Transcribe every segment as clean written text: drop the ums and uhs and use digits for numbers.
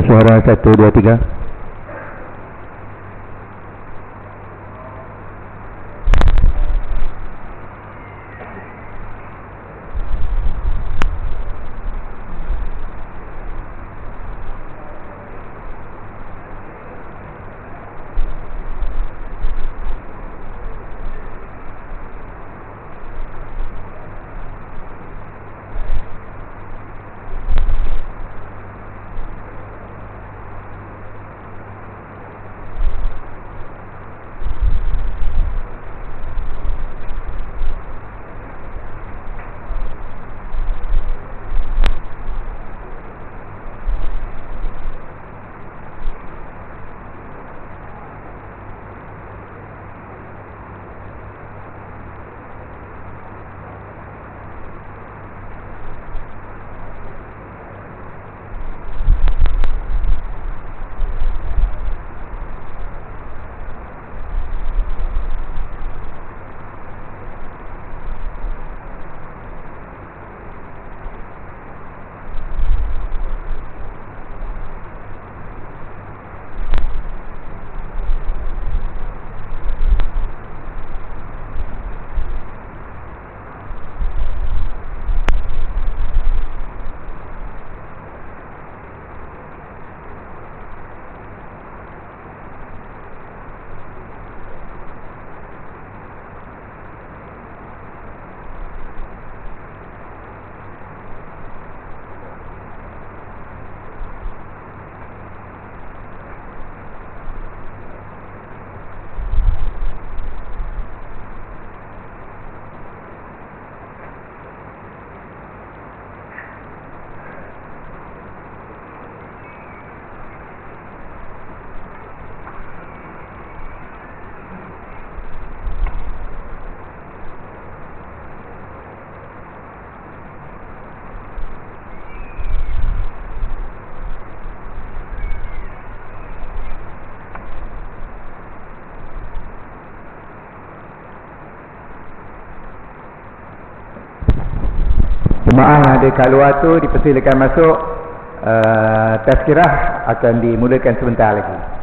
suara 1, 2, 3. Jemaah yang ada kat luar tu dipersilakan masuk. Tazkirah akan dimulakan sebentar lagi.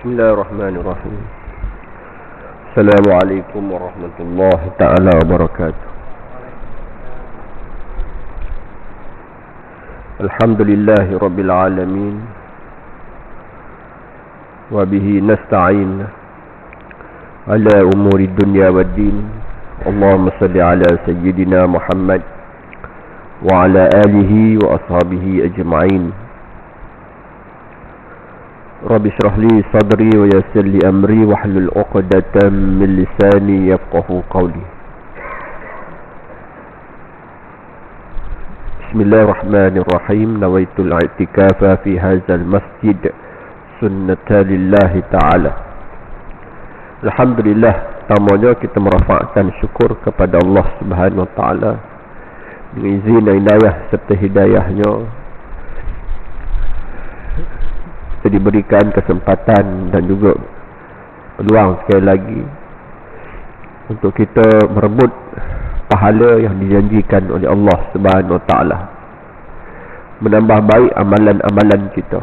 Bismillahirrahmanirrahim. Assalamualaikum warahmatullahi ta'ala wabarakatuh. Alhamdulillahi rabbil alamin. Wabihi nasta'in ala umuri dunya wad din. Allahumma salli ala sayyidina Muhammad wa ala alihi wa ashabihi ajma'in. Rabbi shrah li sadri wa yassir li amri wahlul 'uqdatam min lisani yafqahu qawli. Bismillahirrahmanirrahim. Nawaitul i'tikafa fi hadzal masjid sunnatan lillahi ta'ala. Alhamdulillah, pertamanya kita merafakkan syukur kepada Allah Subhanahu wa taala dengan izin dan inayah serta hidayahnya diberikan kesempatan dan juga peluang sekali lagi untuk kita merebut pahala yang dijanjikan oleh Allah Subhanahu wa taala, menambah baik amalan-amalan kita,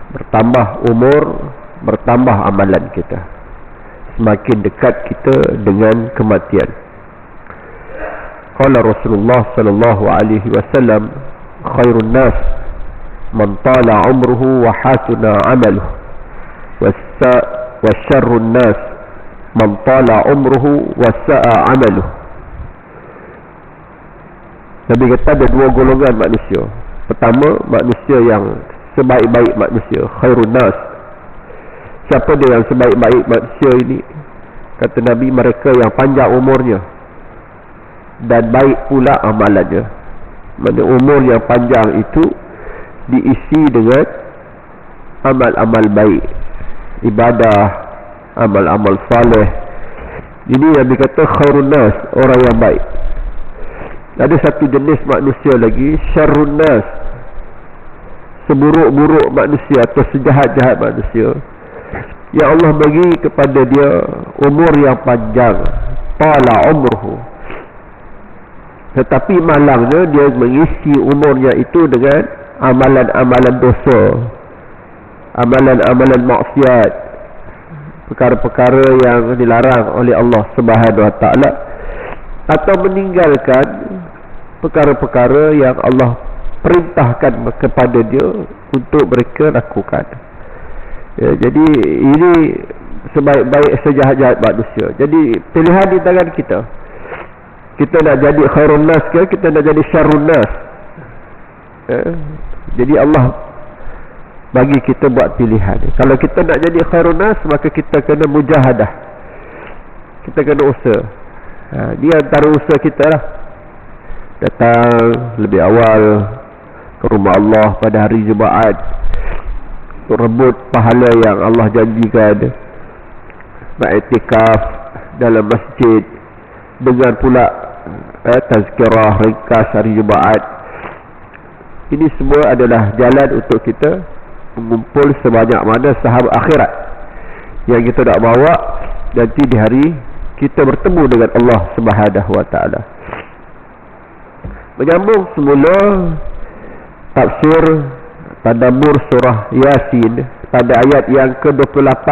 bertambah umur, bertambah amalan kita, semakin dekat kita dengan kematian. Qala Rasulullah sallallahu alaihi wasallam, khairun nas man tala umruhu wa hasuna amaluhu wa syarrun nas man tala umruhu wa sa'a amaluhu. Nabi kata ada dua golongan manusia. Pertama, manusia yang sebaik-baik manusia, khairun nas. Siapa dia yang sebaik-baik manusia ini? Kata Nabi, mereka yang panjang umurnya dan baik pula amalannya. Mana umur yang panjang itu diisi dengan amal-amal baik, ibadah, amal-amal saleh. Ini Nabi kata khairun nas, orang yang baik. Ada satu jenis manusia lagi, syarrun nas, seburuk-buruk manusia atau sejahat-jahat manusia, yang Allah bagi kepada dia umur yang panjang, tala umruhu, tetapi malangnya dia mengisi umurnya itu dengan amalan-amalan dosa, amalan-amalan maksiat, perkara-perkara yang dilarang oleh Allah Subhanahu Wa Taala, atau meninggalkan perkara-perkara yang Allah perintahkan kepada dia untuk mereka lakukan. Ya, jadi ini sebaik-baik sejahat-jahat manusia. Jadi pilihan di tangan kita. Kita nak jadi khairun nas ke kita nak jadi syarrun nas? Ya, jadi Allah bagi kita buat pilihan. Kalau kita nak jadi khairun nas, maka kita kena mujahadah. Kita kena usaha. Dia antara usaha kita lah. Datang lebih awal ke rumah Allah pada hari Jumaat untuk rebut pahala yang Allah janjikan, beriktikaf dalam masjid, dengan pula tazkirah ringkas hari Jumaat. Ini semua adalah jalan untuk kita mengumpul sebanyak mana saham akhirat yang kita nak bawa nanti di hari kita bertemu dengan Allah Subhanahu Wa Taala. Menyambung semula tafsir tadabbur surah Yasin pada ayat yang ke-28.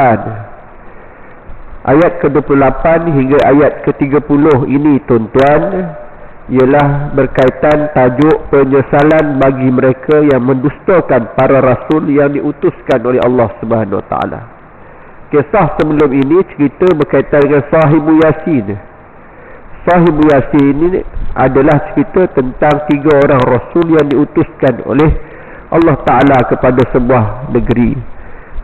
Ayat ke-28 hingga ayat ke-30 ini, tuan-tuan, ialah berkaitan tajuk penyesalan bagi mereka yang mendustakan para rasul yang diutuskan oleh Allah Subhanahu Wa Taala. Kisah sebelum ini cerita berkaitan dengan sahibu Yasin. Sahibu Yasin ini adalah cerita tentang 3 orang rasul yang diutuskan oleh Allah Ta'ala kepada sebuah negeri.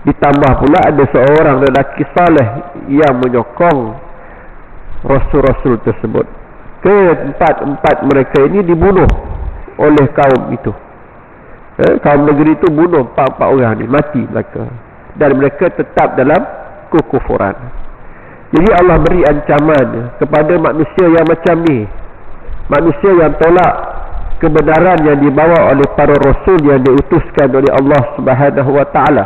Ditambah pula ada seorang lelaki saleh yang menyokong rasul-rasul tersebut. Keempat mereka ini dibunuh oleh kaum itu. Kaum negeri itu bunuh 4 orang ni, mati mereka. Dan mereka tetap dalam kekufuran. Jadi Allah beri ancaman kepada manusia yang macam ni, manusia yang tolak kebenaran yang dibawa oleh para rasul yang diutuskan oleh Allah Subhanahu Wa Taala,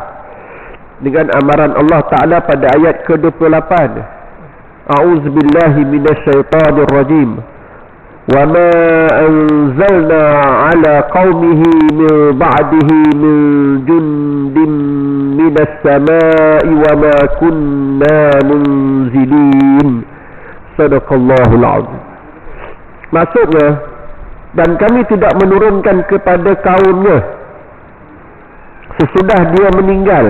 dengan amaran Allah Taala pada ayat ke-28. A'udzubillahi minasyaitonir rajim. Wa ma anzalna ala qaumihi min ba'dihi min jundin minas samai wa ma kunna munzilin. Sadaqallahul azim. Maksudnya, dan kami tidak menurunkan kepada kaumnya sesudah dia meninggal.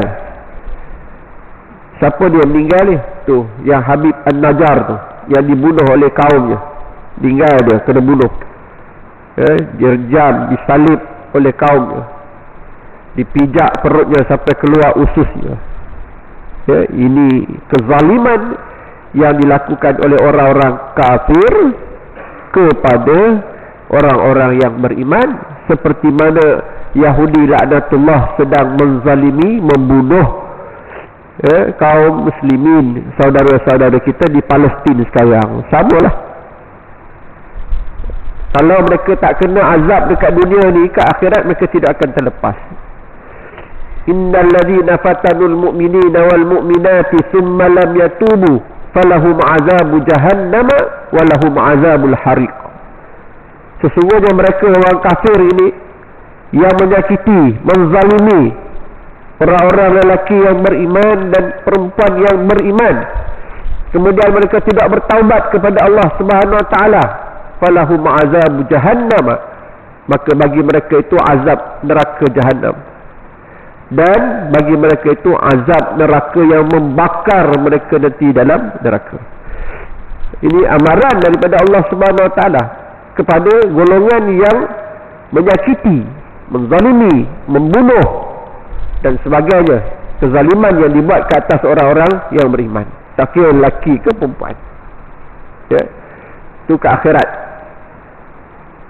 Siapa dia meninggal ni? Tu, yang Habib An-Najjar tu, yang dibunuh oleh kaumnya. Meninggal dia, kena bunuh. Dirjam, disalib oleh kaumnya. Dipijak perutnya sampai keluar ususnya. Ini kezaliman yang dilakukan oleh orang-orang kafir kepada orang-orang yang beriman, seperti mana Yahudi laknatullah sedang menzalimi, membunuh kaum muslimin, saudara-saudara kita di Palestin sekarang. Samalah. Kalau mereka tak kena azab dekat dunia ni, ke akhirat mereka tidak akan terlepas. Innal ladzina fatanul mu'minina wal mu'minati thumma lam yatubu falahum azabu jahannam wa lahum azabul hariq. Sesungguhnya mereka orang kafir ini yang menyakiti, menzalimi orang-orang lelaki yang beriman dan perempuan yang beriman, kemudian mereka tidak bertaubat kepada Allah Subhanahu Wa Taala, falahum azabu jahannam, maka bagi mereka itu azab neraka jahannam, dan bagi mereka itu azab neraka yang membakar mereka nanti dalam neraka. Ini amaran daripada Allah Subhanahu Wa Taala kepada golongan yang menyakiti, menzalimi, membunuh dan sebagainya, kezaliman yang dibuat ke atas orang-orang yang beriman, tak kira lelaki ke perempuan, ya, itu ke akhirat.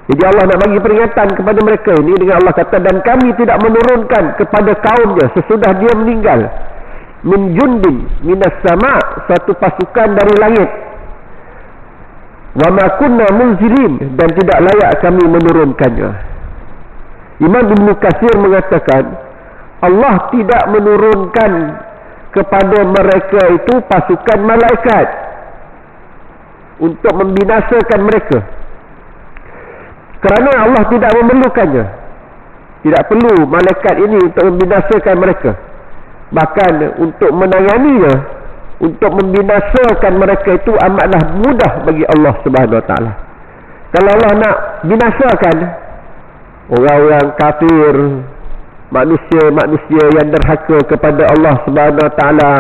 Jadi Allah nak bagi peringatan kepada mereka ini dengan Allah kata, dan kami tidak menurunkan kepada kaumnya sesudah dia meninggal min jundin minas sama', satu pasukan dari langit, wa ma kunna munzilin, dan tidak layak kami menurunkannya. Imam Ibn Katsir mengatakan Allah tidak menurunkan kepada mereka itu pasukan malaikat untuk membinasakan mereka, kerana Allah tidak memerlukannya. Tidak perlu malaikat ini untuk membinasakan mereka. Bahkan untuk menanganinya, untuk membinasakan mereka itu amatlah mudah bagi Allah Subhanahu Wa Taala. Kalau Allah nak binasakan orang-orang kafir, manusia-manusia yang derhaka kepada Allah Subhanahu Wa Taala,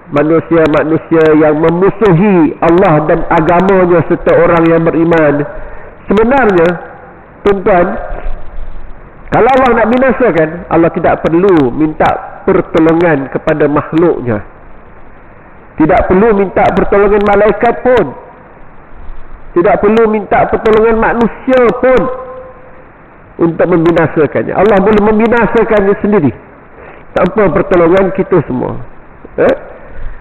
manusia-manusia yang memusuhi Allah dan agamanya serta orang yang beriman, sebenarnya tuan-tuan, kalau Allah nak binasakan, Allah tidak perlu minta pertolongan kepada makhluknya. Tidak perlu minta pertolongan malaikat pun. Tidak perlu minta pertolongan manusia pun untuk membinasakannya. Allah boleh membinasakannya sendiri tanpa pertolongan kita semua.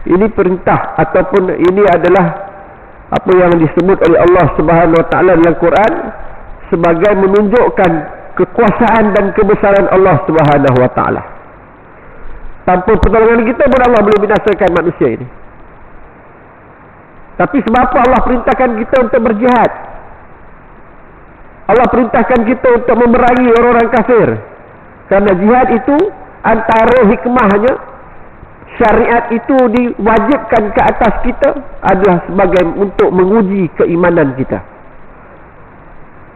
Ini perintah ataupun ini adalah apa yang disebut oleh Allah Subhanahu Wa Taala dalam Quran sebagai menunjukkan kekuasaan dan kebesaran Allah Subhanahu Wa Taala. Tanpa pertolongan kita pun Allah boleh binasakan manusia ini. Tapi sebab apa Allah perintahkan kita untuk berjihad? Allah perintahkan kita untuk memerangi orang-orang kafir. Kerana jihad itu antara hikmahnya, syariat itu diwajibkan ke atas kita adalah sebagai untuk menguji keimanan kita.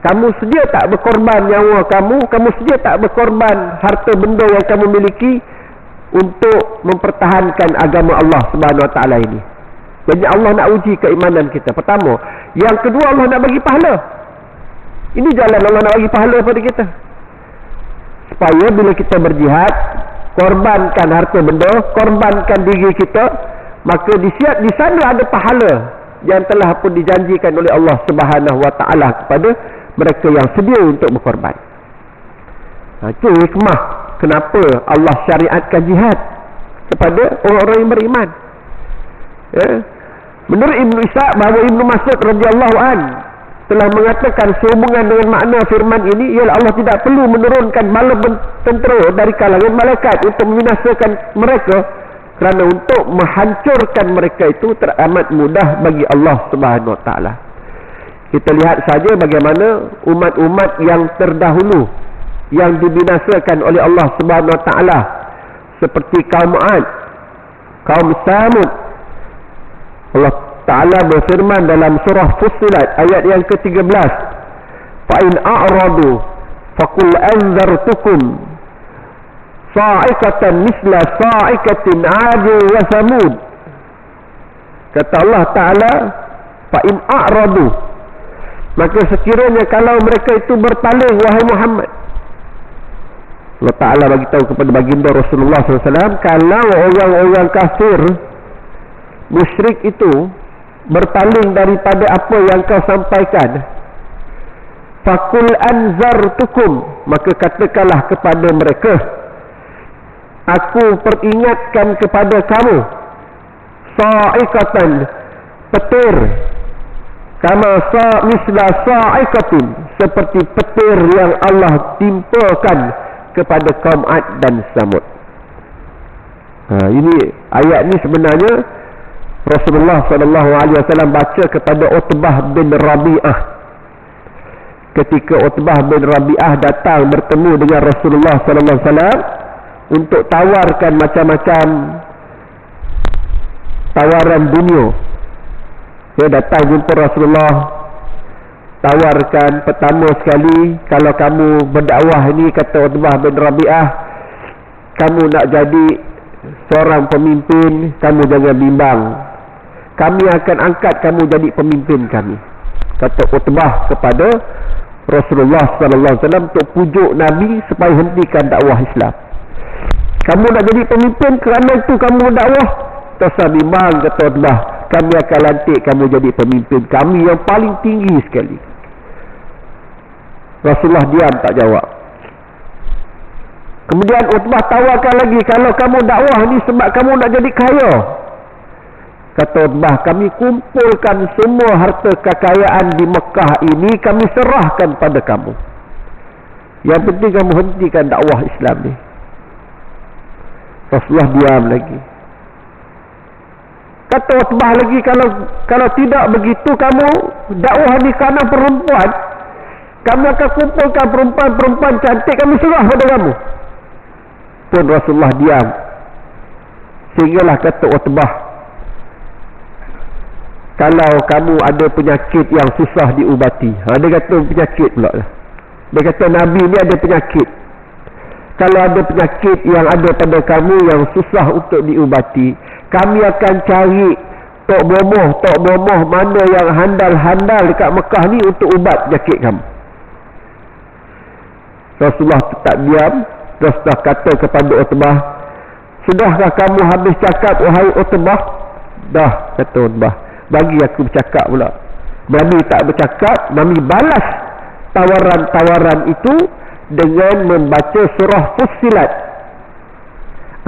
Kamu sedia tak berkorban nyawa kamu? Kamu sedia tak berkorban harta benda yang kamu miliki untuk mempertahankan agama Allah Subhanahu Wa Taala ini? Jadi Allah nak uji keimanan kita. Pertama. Yang kedua, Allah nak bagi pahala. Ini jalan Allah nak bagi pahala pada kita. Supaya bila kita berjihad, korbankan harta benda, korbankan diri kita, maka di sana ada pahala yang telah pun dijanjikan oleh Allah Subhanahu Wa Taala kepada mereka yang sedia untuk berkorban. Itu hikmah kenapa Allah syariatkan jihad kepada orang-orang yang beriman. Ya. Menurut Ibn Ishaq bahawa Ibn Mas'ud radhiyallahu an telah mengatakan sehubungan dengan makna firman ini ialah Allah tidak perlu menurunkan bala tentera dari kalangan malaikat untuk membinasakan mereka, kerana untuk menghancurkan mereka itu teramat mudah bagi Allah Subhanahu Wa Taala. Kita lihat saja bagaimana umat-umat yang terdahulu yang dibinasakan oleh Allah Subhanahu Wa Taala, seperti kaum 'Ad, kaum Samud. Allah Ta'ala berfirman dalam surah Fussilat ayat yang ke-13, فَإِنْ أَعْرَضُوا فَقُلْ أَنذَرْتُكُمْ صَاعِقَةً مِثْلَ صَاعِقَةِ عَادٍ وَثَمُودَ. Kata Allah Ta'ala, فَإِنْ أَعْرَضُوا, maka sekiranya kalau mereka itu berpaling, wahai Muhammad. Allah Ta'ala bagi tahu kepada baginda Rasulullah SAW, kalau orang-orang kafir musyrik itu berpaling daripada apa yang kau sampaikan, fakul anzartukum, maka katakanlah kepada mereka, aku peringatkan kepada kamu, sa'iqatan, petir, kama misla sa'iqatin, seperti petir yang Allah timpakan kepada kaum 'Ad dan Samud. Ini ayat ni sebenarnya Rasulullah SAW baca kepada Utbah bin Rabi'ah ketika Utbah bin Rabi'ah datang bertemu dengan Rasulullah SAW untuk tawarkan macam-macam tawaran dunia. Dia datang jumpa Rasulullah, tawarkan pertama sekali, kalau kamu berdakwah ni, kata Utbah bin Rabi'ah, kamu nak jadi seorang pemimpin, kamu jangan bimbang, kami akan angkat kamu jadi pemimpin kami. kata Utbah kepada Rasulullah SAW untuk pujuk Nabi supaya hentikan dakwah Islam. Kamu nak jadi pemimpin, kerana itu kamu dakwah? Tak bimbang, kata Utbah, kami akan lantik kamu jadi pemimpin kami yang paling tinggi sekali. Rasulullah diam, tak jawab. Kemudian Utbah tawarkan lagi, kalau kamu dakwah ni sebab kamu nak jadi kaya. Kata Utbah, kami kumpulkan semua harta kekayaan di Mekah ini, kami serahkan pada kamu. Yang penting kamu hentikan dakwah Islam ni. Rasulullah diam lagi. Kata Utbah lagi, kalau tidak begitu kamu dakwah ni kerana perempuan, kami akan kumpulkan perempuan-perempuan cantik, kami serah pada kamu. Pun Rasulullah diam. Sehinggalah kata Utbah, kalau kamu ada penyakit yang susah diubati. Dia kata penyakit pula. Dia kata Nabi ni ada penyakit. Kalau ada penyakit yang ada pada kamu yang susah untuk diubati, kami akan cari tok bomoh mana yang handal-handal dekat Mekah ni untuk ubat penyakit kamu. Rasulullah tetap diam. Rasulullah kata kepada Utbah, sudahkah kamu habis cakap wahai Utbah? Dah, kata Utbah. Bagi aku bercakap pula. Nabi tak bercakap. Nabi balas tawaran-tawaran itu dengan membaca surah Fussilat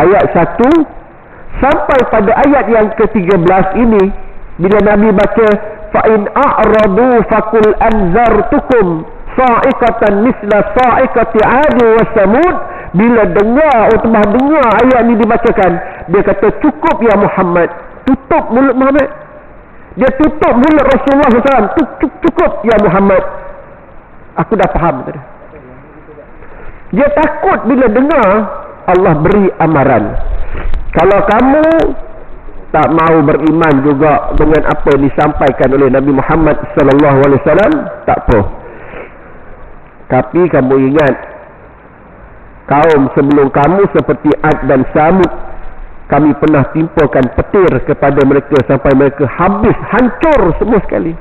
ayat 1 sampai pada ayat yang ke-13 ini. Bila Nabi baca fa in a'radu faqul anzartukum sa'iqatan misla sa'iqati 'ad wa samud. Bila Utbah dengar ayat ni dibacakan, dia kata cukup ya Muhammad, tutup mulut Muhammad. Dia tutup mulut Rasulullah SAW. Cukup ya Muhammad, aku dah faham tadi. Dia takut bila dengar Allah beri amaran, kalau kamu tak mau beriman juga dengan apa yang disampaikan oleh Nabi Muhammad SAW, tak apa. Tapi kamu ingat, kaum sebelum kamu seperti Ad dan Samud, kami pernah timpakan petir kepada mereka sampai mereka habis, hancur semua sekali.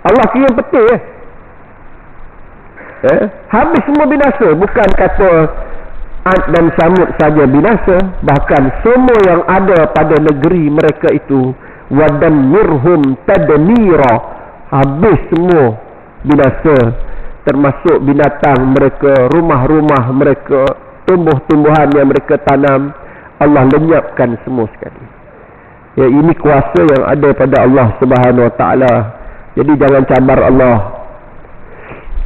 Allah kira petir habis semua binasa. Bukan kata Ad dan Samud saja binasa, bahkan semua yang ada pada negeri mereka itu, wadammirhum tadmira, habis semua binasa, termasuk binatang mereka, rumah-rumah mereka, tumbuh-tumbuhan yang mereka tanam, Allah lenyapkan semua sekali. Ya, ini kuasa yang ada pada Allah Subhanahu Wa Taala. Jadi jangan cabar Allah,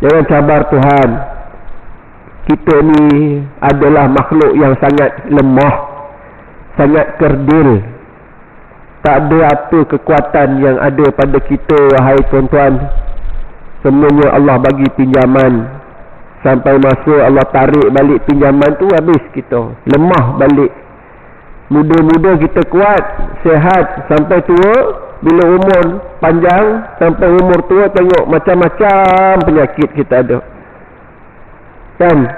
jangan cabar Tuhan. Kita ni adalah makhluk yang sangat lemah, sangat kerdil. Tak ada apa kekuatan yang ada pada kita, wahai tuan-tuan. Semuanya Allah bagi pinjaman. Sampai masa Allah tarik balik pinjaman tu, habis kita lemah balik. Muda-muda kita kuat, sehat sampai tua. Bila umur panjang sampai umur tua, tengok macam-macam penyakit kita ada. Kan?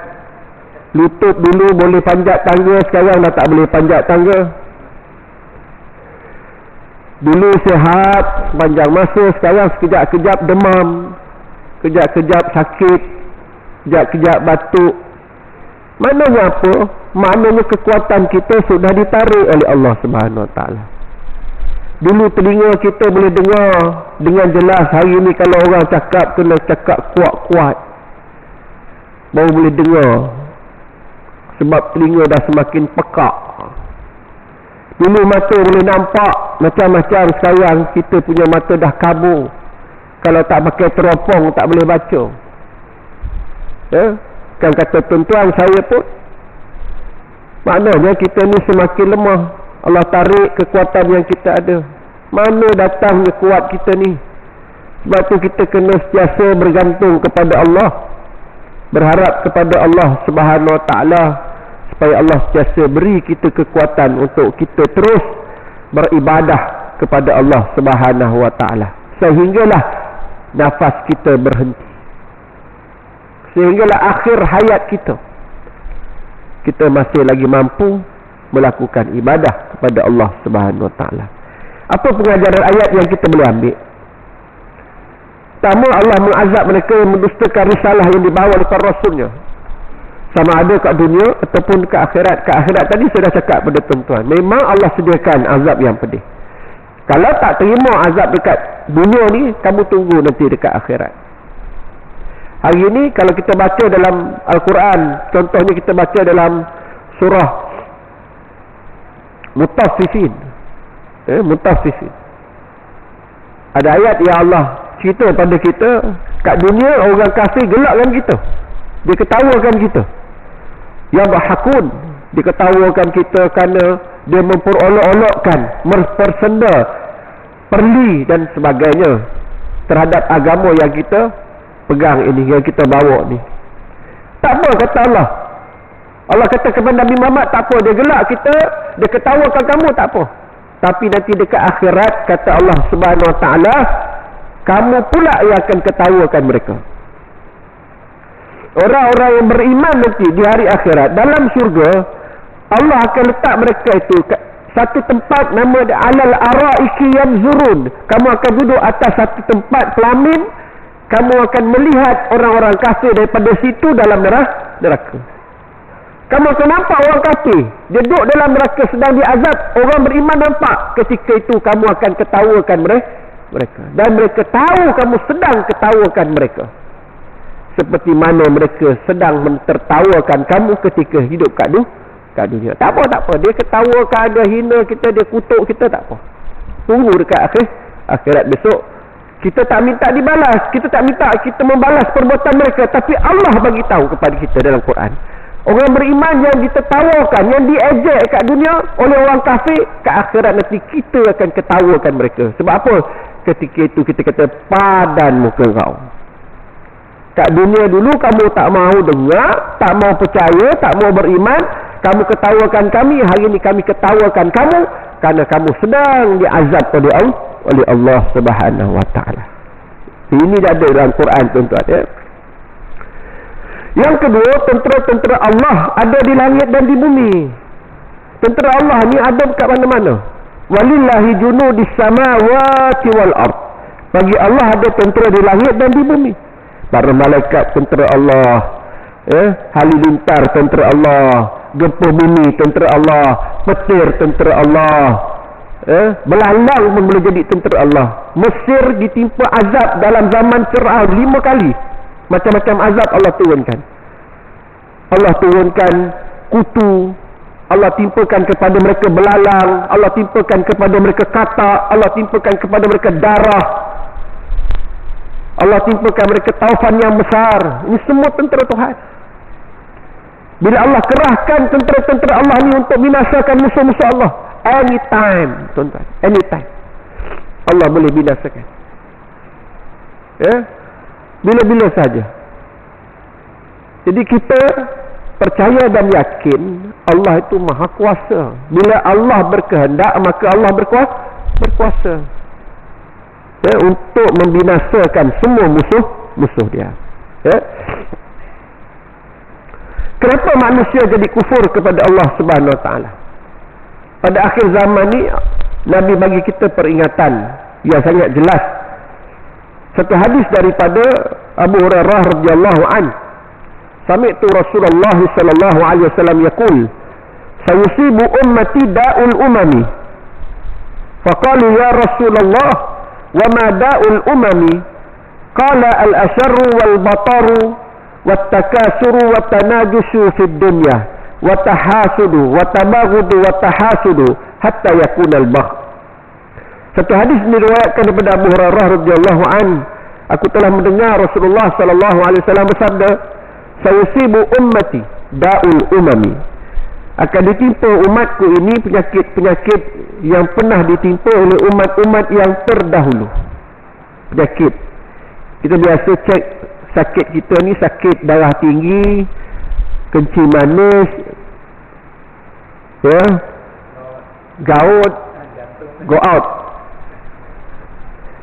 Lutut dulu boleh panjat tangga, sekarang dah tak boleh panjat tangga. Dulu sehat panjang masa, sekarang sekejap-kejap demam, kejap-kejap sakit, kejap-kejap batuk. Maknanya apa? Maknanya kekuatan kita sudah ditarik oleh Allah Subhanahu Wa Taala. Dulu telinga kita boleh dengar dengan jelas. Hari ni kalau orang cakap, kena cakap kuat-kuat baru boleh dengar, sebab telinga dah semakin pekak. Dulu mata boleh nampak macam-macam, sekarang kita punya mata dah kabur. Kalau tak pakai teropong tak boleh baca. Kan kata tuan-tuan saya pun, maknanya kita ni semakin lemah. Allah tarik kekuatan yang kita ada. Mana datangnya kuat kita ni? Sebab tu kita kena sentiasa bergantung kepada Allah, berharap kepada Allah Subhanahu Wa Taala, supaya Allah sentiasa beri kita kekuatan untuk kita terus beribadah kepada Allah Subhanahu Wa Taala, sehinggalah nafas kita berhenti, sehinggalah akhir hayat kita masih lagi mampu melakukan ibadah kepada Allah Subhanahu Wa Taala. Apa pengajaran ayat yang kita boleh ambil? Pertama, Allah mengazab mereka yang mendustakan risalah yang dibawa oleh para rasulnya. Sama ada kat dunia ataupun ke akhirat. Ke akhirat tadi saya dah cakap pada tuan-tuan, memang Allah sediakan azab yang pedih. Kalau tak terima azab dekat dunia ni, kamu tunggu nanti dekat akhirat. Hari ini kalau kita baca dalam Al-Quran, contohnya kita baca dalam surah Mutaffifin, Mutaffifin, ada ayat ya Allah cerita pada kita, kat dunia orang kafir gelakkan kita, dia ketawakan kita. Yang berhakun, dia ketawakan kita kerana dia memperolok-olokkan, mempersenda, perli dan sebagainya terhadap agama yang kita pegang ini, yang kita bawa ni. Tak apa kata Allah. Allah kata kepada Nabi Muhammad, tak apa, dia gelak kita, dia ketawakan kamu, tak apa. Tapi nanti dekat akhirat, kata Allah Subhanahu Wa Taala, kamu pula yang akan ketawakan mereka. Orang-orang yang beriman nanti di hari akhirat dalam syurga, Allah akan letak mereka itu satu tempat, nama dia alal araiki yanzurun. Kamu akan duduk atas satu tempat pelamin, kamu akan melihat orang-orang kafir daripada situ dalam neraka. Kamu akan nampak orang kafir, dia duduk dalam neraka sedang diazab. Orang beriman nampak. Ketika itu kamu akan ketawakan mereka. Dan mereka tahu kamu sedang ketawakan mereka, seperti mana mereka sedang mentertawakan kamu ketika hidup kat dunia. Tak apa. Dia ketawakan, dia hina kita, dia kutuk kita, tak apa. Tunggu dekat akhirat besok. Kita tak minta dibalas, kita tak minta kita membalas perbuatan mereka, tapi Allah bagi tahu kepada kita dalam Quran. Orang beriman yang ditertawakan, yang diejek kat dunia oleh orang kafir, kat akhirat nanti kita akan ketawakan mereka. Sebab apa? Ketika itu kita kata, padan muka kau. Kat dunia dulu kamu tak mau dengar, tak mau percaya, tak mau beriman, kamu ketawakan kami. Hari ini kami ketawakan kamu kerana kamu sedang diazab oleh Allah Subhanahu Wa Taala. Ini dah ada dalam Quran, tuan-tuan, ya. Yang kedua, tentera-tentera Allah ada di langit dan di bumi. Tentera Allah ni ada dekat mana-mana. Walillahi junudis samawati wal ard. Bagi Allah ada tentera di langit dan di bumi. Para malaikat tentera Allah, halilintar tentera Allah, gempa bumi tentera Allah, petir tentera Allah, belalang pun boleh jadi tentera Allah. Mesir ditimpa azab dalam zaman Fir'aun 5 kali. Macam-macam azab Allah turunkan. Allah turunkan kutu, Allah timpakan kepada mereka belalang, Allah timpakan kepada mereka katak, Allah timpakan kepada mereka darah, Allah timpakan mereka taufan yang besar. Ini semua tentera Tuhan. Bila Allah kerahkan tentera-tentera Allah ni untuk binasakan musuh-musuh Allah, anytime, tuan-tuan, anytime Allah boleh binasakan, bila-bila saja. Jadi kita percaya dan yakin Allah itu maha kuasa. Bila Allah berkehendak, maka Allah berkuasa, untuk membinasakan semua musuh dia. Kenapa manusia jadi kufur kepada Allah Subhanahu Wa Taala? Pada akhir zaman ni, Nabi bagi kita peringatan yang sangat jelas. Satu hadis daripada Abu Hurairah radhiyallahu anhu, sami'tu Rasulullah sallallahu alaihi wasallam yaqul, sayusibu ummati da'ul umami. Faqalu ya Rasulullah, wa ma da'ul umami? Qala al-asharru wal bataru wat takasuru wat tanajusu fid dunya wa tahasudu wa tabaghudu wa tahasudu hatta yakuna al-bagh. Satu hadis diriwayatkan daripada Abu Hurairah radhiyallahu anhu, aku telah mendengar Rasulullah sallallahu alaihi wasallam bersabda, sayusibu ummati da'ul umami, akan ditimpa umatku ini penyakit-penyakit yang pernah ditimpa oleh umat-umat yang terdahulu. Penyakit, kita biasa cek sakit kita ni, sakit darah tinggi, kencing manis, gout, go out,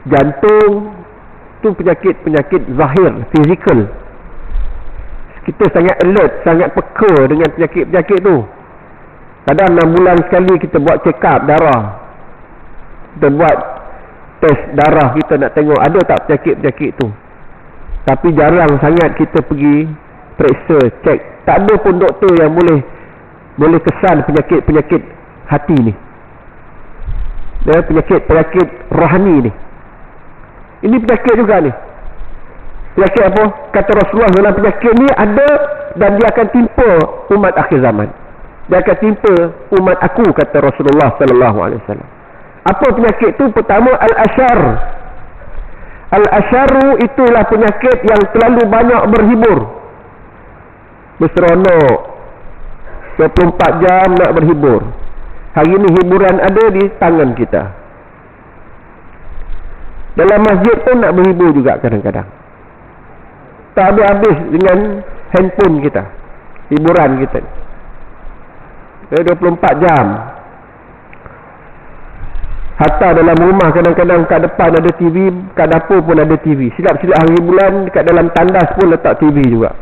jantung, tu penyakit-penyakit zahir, fizikal. Kita sangat alert, sangat peka dengan penyakit-penyakit tu. Kadang 6 bulan sekali kita buat check up darah, kita buat test darah kita nak tengok ada tak penyakit-penyakit tu. Tapi jarang sangat kita pergi periksa, cek. Tak ada pun doktor yang boleh kesan penyakit-penyakit hati ni. Penyakit rohani ni. Ini penyakit juga ni. Penyakit apa? Kata Rasulullah, dalam penyakit ni ada dan dia akan timpa umat akhir zaman. Dia akan timpa umat aku, kata Rasulullah sallallahu alaihi wasallam. Apa penyakit tu? Pertama, al-ashar. Al-asharu itulah penyakit yang terlalu banyak berhibur. Berseronok 24 jam nak berhibur. Hari ni hiburan ada di tangan kita. Dalam masjid pun nak berhibur juga kadang-kadang. Tak habis-habis dengan handphone kita, hiburan kita 24 jam. Hatta dalam rumah kadang-kadang kat depan ada TV, kat dapur pun ada TV. Silap-silap hari bulan dekat dalam tandas pun letak TV juga.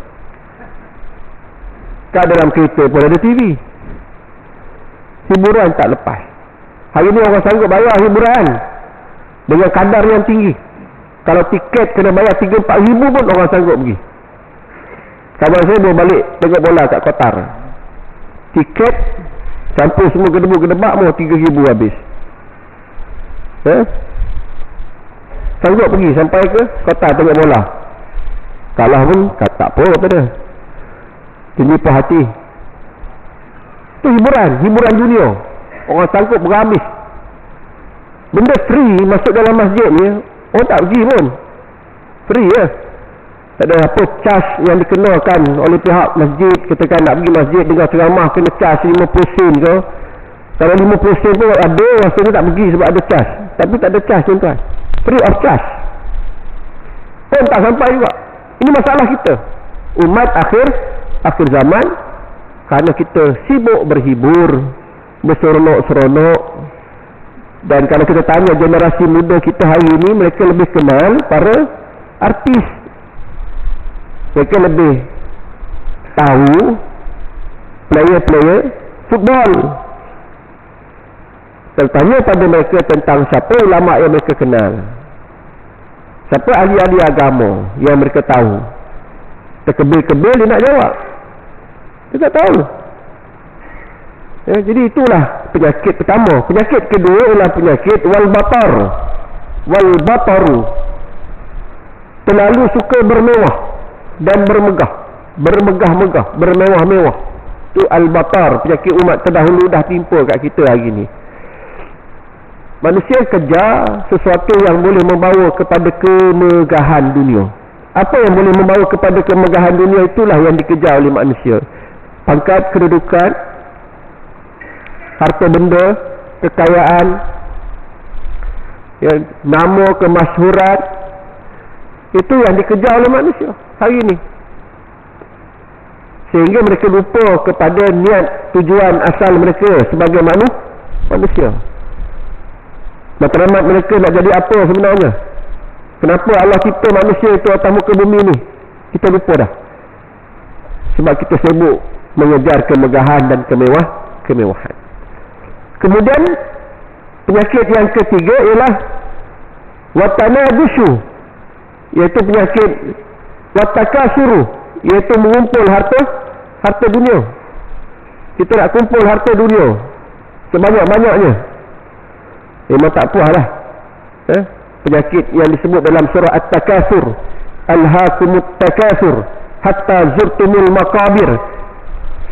Kat dalam kereta pun ada TV. Hiburan tak lepas. Hari ni orang sanggup bayar hiburan dengan kadar yang tinggi. Kalau tiket kena bayar 3-4 ribu pun orang sanggup pergi. Kawan saya baru balik tengok bola kat Qatar. Tiket campur semua gedebuk-gedebak mau 3 ribu habis. Sanggup pergi sampai ke Qatar tengok bola. Kalah pun tak apa kata dia. Tinggi hati. Itu hiburan dunia. Orang sanggup berhabis. Benda free masuk dalam masjid ni, orang tak pergi pun. Free ya. Tak ada apa charge yang dikenakan oleh pihak masjid. Katakan nak pergi masjid dengar ceramah kena charge 50 sen ke. Kalau 50 sen pun ada, rasanya tak pergi sebab ada charge. Tapi tak ada charge tuan-tuan. Free of charge. Pun tak sampai juga. Ini masalah kita. Umat akhir zaman, kerana kita sibuk berhibur, berseronok-seronok. Dan kalau kita tanya generasi muda kita hari ini, mereka lebih kenal para artis. Mereka lebih tahu player-player football. Tanya pada mereka tentang siapa ulama yang mereka kenal, siapa ahli-ahli agama yang mereka tahu. Terkebil-kebil dia nak jawab, dia tak tahu. Jadi itulah penyakit pertama. Penyakit kedua ialah penyakit wal-batar. Wal-bataru, terlalu suka bermewah dan bermegah-megah, bermewah-mewah. Itu al-batar, penyakit umat terdahulu dah timpa kat kita hari ni. Manusia kejar sesuatu yang boleh membawa kepada kemegahan dunia. Apa yang boleh membawa kepada kemegahan dunia, itulah yang dikejar oleh manusia. Pangkat, kedudukan, harta benda, kekayaan, ya, nama, kemasyhuran. Itu yang dikejar oleh manusia hari ini. Sehingga mereka lupa kepada niat tujuan asal mereka sebagai manusia. Matlamat mereka nak jadi apa sebenarnya? Kenapa Allah cipta manusia itu atas muka bumi ni? Kita lupa dah. Sebab kita sibuk mengejar kemegahan dan kemewahan. Kemudian penyakit yang ketiga ialah watanadushu, iaitu penyakit watakasuru, iaitu mengumpul harta dunia. Kita nak kumpul harta dunia sebanyak-banyaknya. Memang tak puas lah. Penyakit yang disebut dalam surah At-Takasur, Alhaakumut Takasur hatta zurtumul maqabir.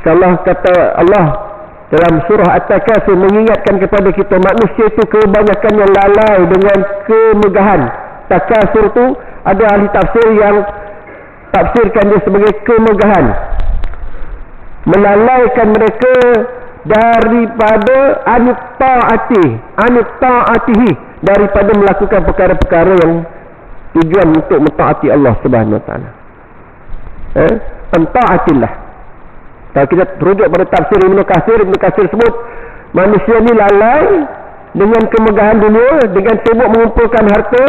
Kalau kata Allah dalam surah At-Takasur mengingatkan kepada kita, manusia itu kebanyakan yang lalai dengan kemegahan. Takasur tu ada ahli tafsir yang tafsirkan dia sebagai kemegahan, melalaikan mereka daripada anut ta'atihi, daripada melakukan perkara-perkara yang tujuan untuk mentaati Allah Subhanahu Wa Taala. Mentaatillah. Kalau kita rujuk pada tafsir Ibn Katsir sebut manusia ni lalai dengan kemegahan dunia, dengan sibuk mengumpulkan harta,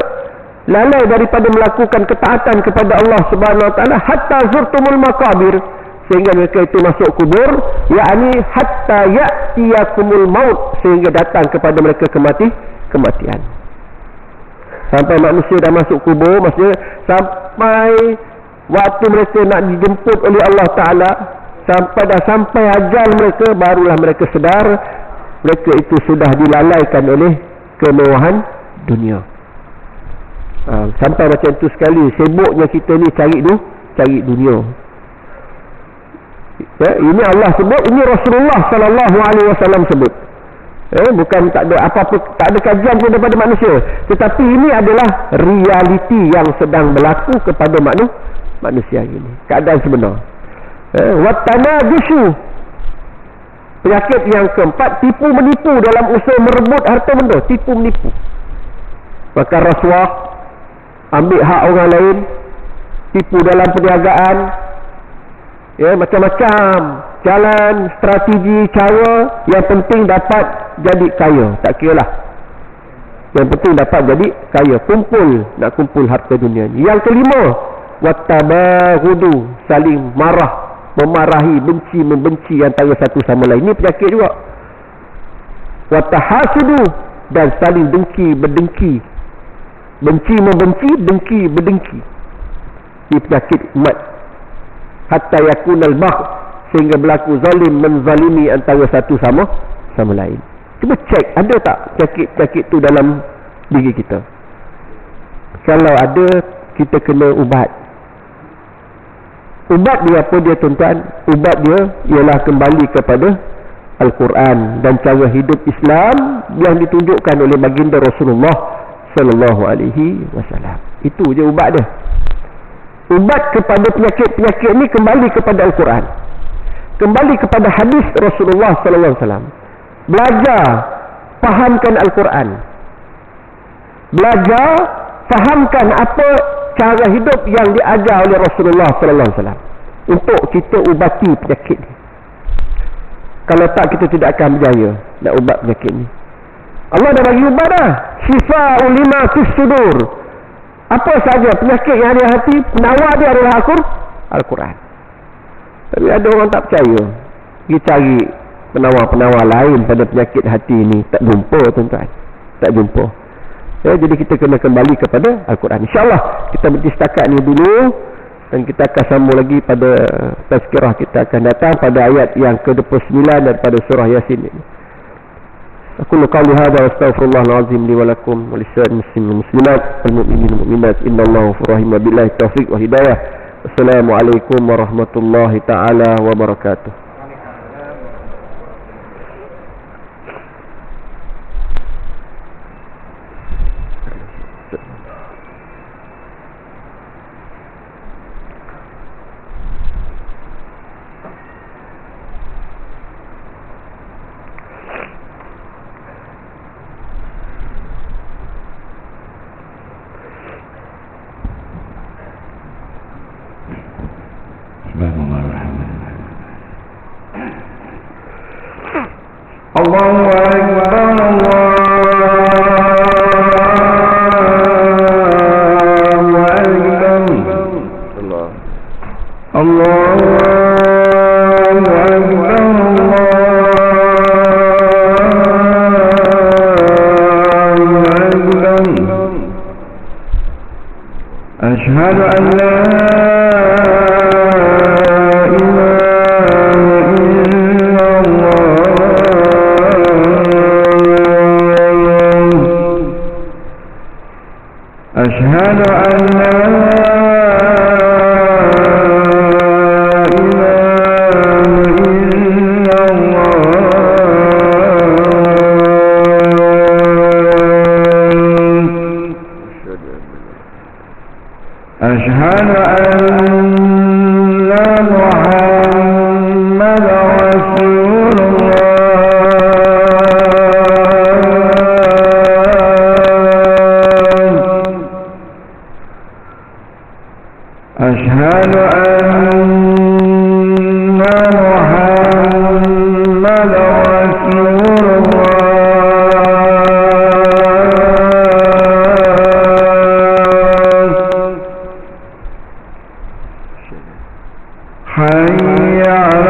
lalai daripada melakukan ketaatan kepada Allah Subhanahu Wa Taala, hatta zurtumul maqabir, sehingga mereka itu masuk kubur, yakni hatta ya'tiyakumul maut, sehingga datang kepada mereka kematian. Sampai manusia dah masuk kubur, maksudnya sampai waktu mereka nak dijemput oleh Allah Ta'ala, sampai ajal mereka, barulah mereka sedar mereka itu sudah dilalaikan oleh kemewahan dunia. Sampai macam tu sekali sibuknya kita ni cari dunia. Ini Allah sebut, ini Rasulullah sallallahu alaihi wasallam sebut. Bukan tak ada apa-apa, tak ada kajian pun daripada manusia, tetapi ini adalah realiti yang sedang berlaku kepada manusia ini, keadaan sebenar. Watanajushu, penyakit yang keempat, tipu menipu dalam usaha merebut harta benda, tipu menipu. Maka rasuah, ambil hak orang lain, tipu dalam perniagaan, macam-macam jalan, strategi, cara, yang penting dapat jadi kaya, tak kira lah, yang penting dapat jadi kaya, nak kumpul harta dunia ni. Yang kelima, wattabahudu, saling marah, memarahi, membenci antara satu sama lain. Ini penyakit juga. Wattahasudu, dan saling berdengki, benci membenci, dengki berdengki. Ini penyakit umat. Hatta yakunal bagh, sehingga berlaku zalim, menzalimi antara satu sama lain. Cuba cek, ada tak penyakit tu dalam diri kita? Kalau ada, kita kena ubat. Ubat dia apa dia, tuan-tuan? Ubat dia ialah kembali kepada Al-Quran dan cara hidup Islam yang ditunjukkan oleh baginda Rasulullah sallallahu alaihi wasallam. Itu je ubat dia. Ubat kepada penyakit-penyakit ni kembali kepada Al-Quran, kembali kepada hadis Rasulullah sallallahu alaihi wasallam. Belajar fahamkan Al-Quran, belajar fahamkan apa cara hidup yang diajar oleh Rasulullah sallallahu alaihi wasallam untuk kita ubati penyakit ni. Kalau tak, kita tidak akan berjaya nak ubat penyakit ni. Allah dah bagi ubat dah. Syifa'u lima fis sudur. Apa saja penyakit yang ada di hati, penawar dia adalah Al-Quran. Tapi ada orang tak percaya, dia cari penawar-penawar lain pada penyakit hati ini. Tak jumpa, tuan-tuan, tak jumpa. Jadi kita kena kembali kepada Al-Quran. InsyaAllah kita berhenti setakat ni dulu, dan kita akan sambung lagi pada tazkirah kita akan datang pada ayat yang ke-29 daripada surah Yasin ini. Aqulu qawli hadza wa astaghfirullahal azim li wa lakum wa lisa'il muslimin muslimat wal mu'minin wal mu'minat innallaha ghafurur rahim. Billahi taufiq wa hidayah. Assalamualaikum warahmatullahi taala wabarakatuh. Allahu Akbar, أشهد أن لا أشهد أن لا إله إلا الله أشهد أن محمد رسول أشهد أن محمد رسول الله حي على